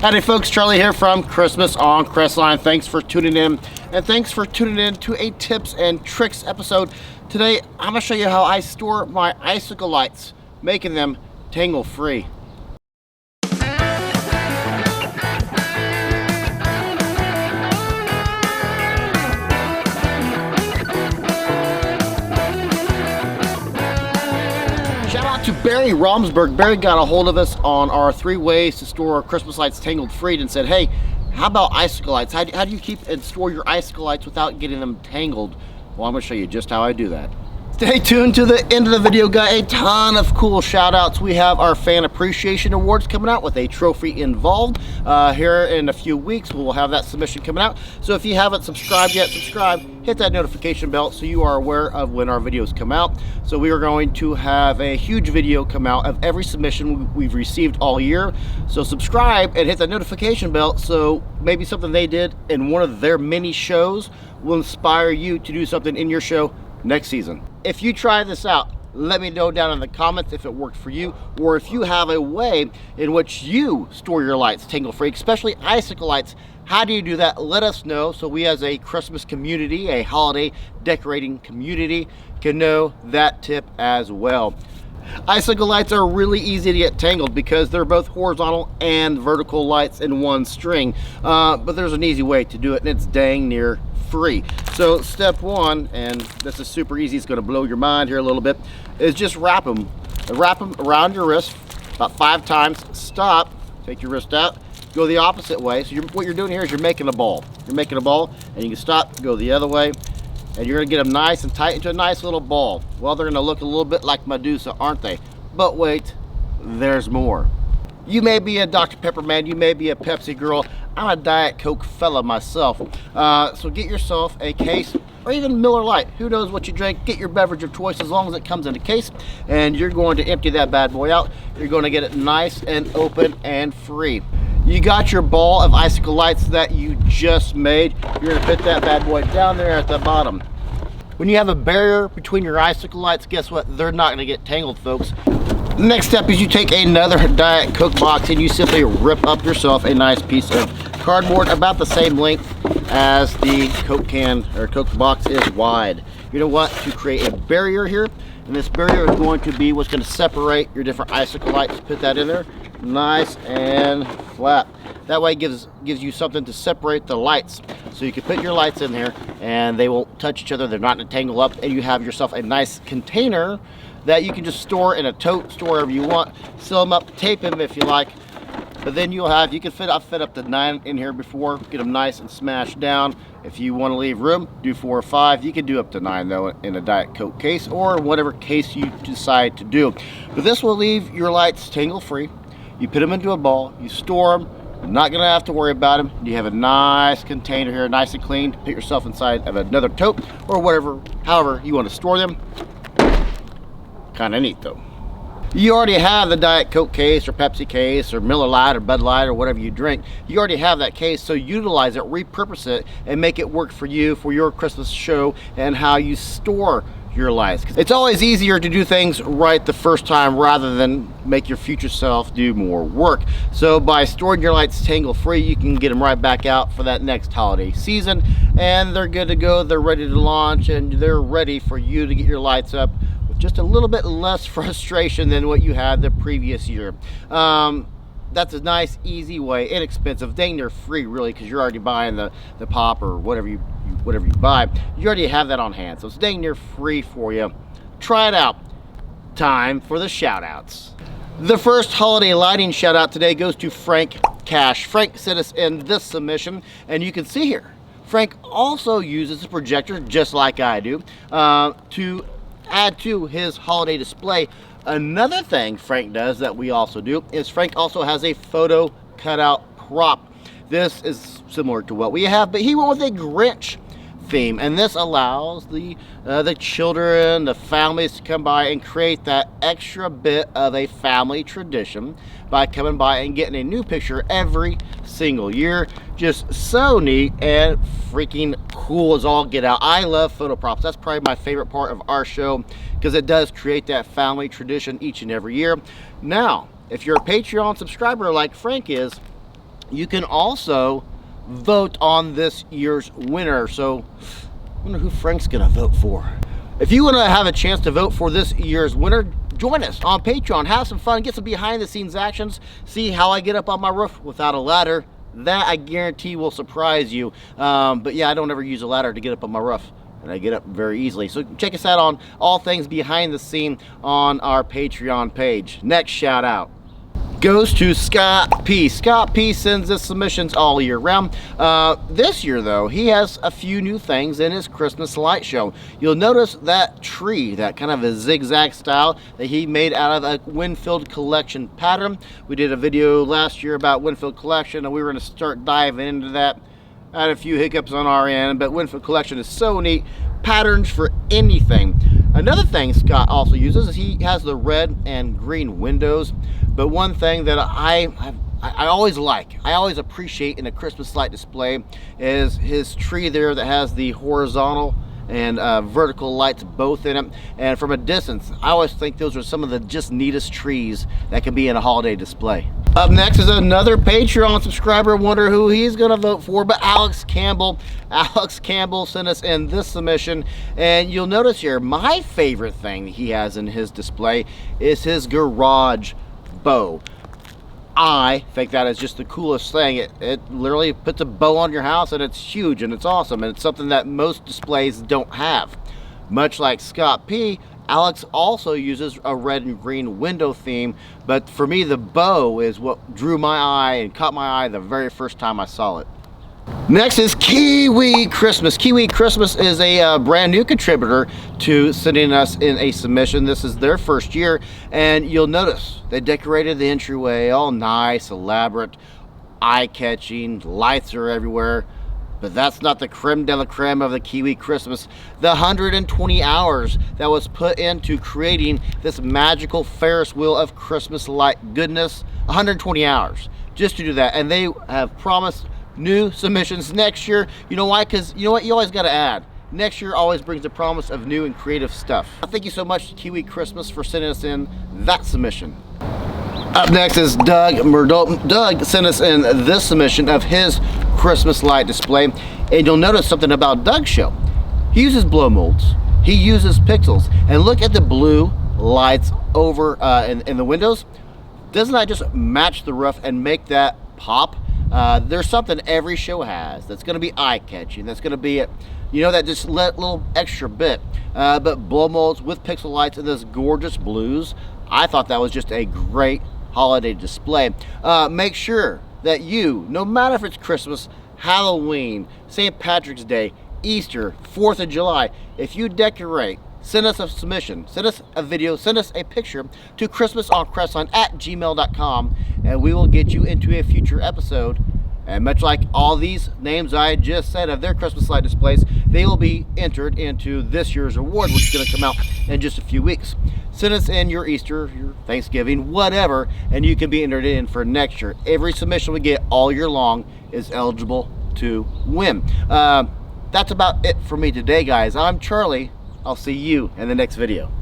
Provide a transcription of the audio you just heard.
Howdy folks, Charlie here from Christmas on Crestline. Thanks for tuning in, and thanks for tuning in to a tips and tricks episode. Today I'm gonna show you how I store my icicle lights, making them tangle-free. To Barry Romsberg. Barry got a hold of us on our 3 ways to store our Christmas lights tangled-free and said, hey, how about icicle lights? How do you keep and store your icicle lights without getting them tangled? Well, I'm going to show you just how I do that. Stay tuned to the end of the video. Got a ton of cool shout outs. We have our fan appreciation awards coming out with a trophy involved. Here in a few weeks we'll have that submission coming out. So if you haven't subscribed yet, subscribe, hit that notification bell so you are aware of when our videos come out. So we are going to have a huge video come out of every submission we've received all year. So subscribe and hit that notification bell so maybe something they did in one of their mini shows will inspire you to do something in your show next season. If you try this out, let me know down in the comments if it worked for you, or if you have a way in which you store your lights tangle-free, especially icicle lights. How do you do that? Let us know so we as a Christmas community, a holiday decorating community, can know that tip as well. Icicle lights are really easy to get tangled because they're both horizontal and vertical lights in one string, but there's an easy way to do it, and it's dang near free. So step one, and this is super easy, it's going to blow your mind here a little bit, is just wrap them around your wrist about 5 times. Stop, take your wrist out, go the opposite way. So what you're doing here is you're making a ball, and you can stop, go the other way, and you're going to get them nice and tight into a nice little ball. Well, they're going to look a little bit like Medusa, aren't they? But wait, there's more. You may be a Dr. Pepper man, you may be a Pepsi girl. I'm a Diet Coke fella myself. So get yourself a case, or even Miller Lite. Who knows what you drink? Get your beverage of choice as long as it comes in a case, and you're going to empty that bad boy out. You're going to get it nice and open and free. You got your ball of icicle lights that you just made. You're going to put that bad boy down there at the bottom. When you have a barrier between your icicle lights, guess what? They're not going to get tangled, folks. Next step is you take another Diet Coke box and you simply rip up yourself a nice piece of cardboard about the same length as the Coke can or Coke box is wide. You know what? To create a barrier here, and this barrier is going to be what's going to separate your different icicle lights. Put that in there, nice and flat. That way it gives you something to separate the lights. So you can put your lights in there and they won't touch each other. They're not going to tangle up, and you have yourself a nice container that you can just store in a tote, store wherever you want, seal them up, tape them if you like. But then you can fit up to 9 in here before, get them nice and smashed down. If you want to leave room, do 4 or 5. You can do up to 9 though in a Diet Coke case or whatever case you decide to do. But this will leave your lights tangle free. You put them into a ball, you store them. You're not gonna have to worry about them. You have a nice container here, nice and clean. Put yourself inside of another tote or whatever, however you want to store them. Kind of neat though. You already have the Diet Coke case or Pepsi case or Miller Lite or Bud Light or whatever you drink. You already have that case, so utilize it, repurpose it, and make it work for you, for your Christmas show and how you store your lights. It's always easier to do things right the first time rather than make your future self do more work. So by storing your lights tangle-free, you can get them right back out for that next holiday season, and they're good to go, they're ready to launch, and they're ready for you to get your lights up just a little bit less frustration than what you had the previous year. That's a nice, easy way, inexpensive, dang near free really, because you're already buying the pop or whatever you buy. You already have that on hand, so it's dang near free for you. Try it out. Time for the shout outs. The first holiday lighting shout out today goes to Frank Cash. Frank sent us in this submission, and you can see here, Frank also uses a projector just like I do to add to his holiday display. Another thing Frank does that we also do is Frank also has a photo cutout prop. This is similar to what we have, but he went with a Grinch theme, and this allows the children, the families to come by and create that extra bit of a family tradition by coming by and getting a new picture every single year. Just so neat and freaking cool as all get out. I love photo props. That's probably my favorite part of our show because it does create that family tradition each and every year. Now, if you're a Patreon subscriber like Frank is, you can also vote on this year's winner. So I wonder who Frank's gonna vote for. If you want to have a chance to vote for this year's winner, join us on Patreon, have some fun, get some behind the scenes actions, see how I get up on my roof without a ladder. That I guarantee will surprise you. But yeah, I don't ever use a ladder to get up on my roof, and I get up very easily. So check us out on all things behind the scene on our Patreon page. Next shout out goes to Scott P. Scott P sends us submissions all year round. This year though, he has a few new things in his Christmas light show. You'll notice that tree, that kind of a zigzag style that he made out of a Winfield Collection pattern. We did a video last year about Winfield Collection, and we were going to start diving into that. I had a few hiccups on our end, but Winfield Collection is so neat. Patterns for anything. Another thing Scott also uses is he has the red and green windows. But one thing that I always like, I always appreciate in a Christmas light display is his tree there that has the horizontal and vertical lights both in it. And from a distance, I always think those are some of the just neatest trees that can be in a holiday display. Up next is another Patreon subscriber. Wonder who he's gonna vote for, but Alex Campbell. Alex Campbell sent us in this submission, and you'll notice here, my favorite thing he has in his display is his garage bow. I think that is just the coolest thing. It literally puts a bow on your house, and it's huge and it's awesome, and it's something that most displays don't have. Much like Scott P, Alex also uses a red and green window theme, but for me the bow is what drew my eye and caught my eye the very first time I saw it. Next is Kiwi Christmas. Kiwi Christmas is a brand new contributor to sending us in a submission. This is their first year, and you'll notice they decorated the entryway all nice, elaborate, eye-catching, lights are everywhere. But that's not the creme de la creme of the Kiwi Christmas. The 120 hours that was put into creating this magical Ferris wheel of Christmas light goodness, 120 hours just to do that. And they have promised new submissions next year. You know why? Because you know what, you always got to add, next year always brings the promise of new and creative stuff. Thank you so much to Kiwi Christmas for sending us in that submission. Up next is Doug Murdo. Doug sent us in this submission of his Christmas light display, and you'll notice something about Doug's show. He uses blow molds, he uses pixels, and look at the blue lights over in the windows. Doesn't that just match the roof and make that pop? There's something every show has that's going to be eye-catching, that's going to be, you know, that just little extra bit. But blow molds with pixel lights and this gorgeous blues, I thought that was just a great holiday display. Make sure that you, no matter if it's Christmas, Halloween, St. Patrick's Day, Easter, 4th of July, if you decorate, send us a submission, send us a video, send us a picture to christmasoncrestline@gmail.com, and we will get you into a future episode. And much like all these names I just said of their Christmas light displays, they will be entered into this year's award, which is going to come out in just a few weeks. Send us in your Easter, your Thanksgiving, whatever, and you can be entered in for next year. Every submission we get all year long is eligible to win. That's about it for me today, guys. I'm Charlie. I'll see you in the next video.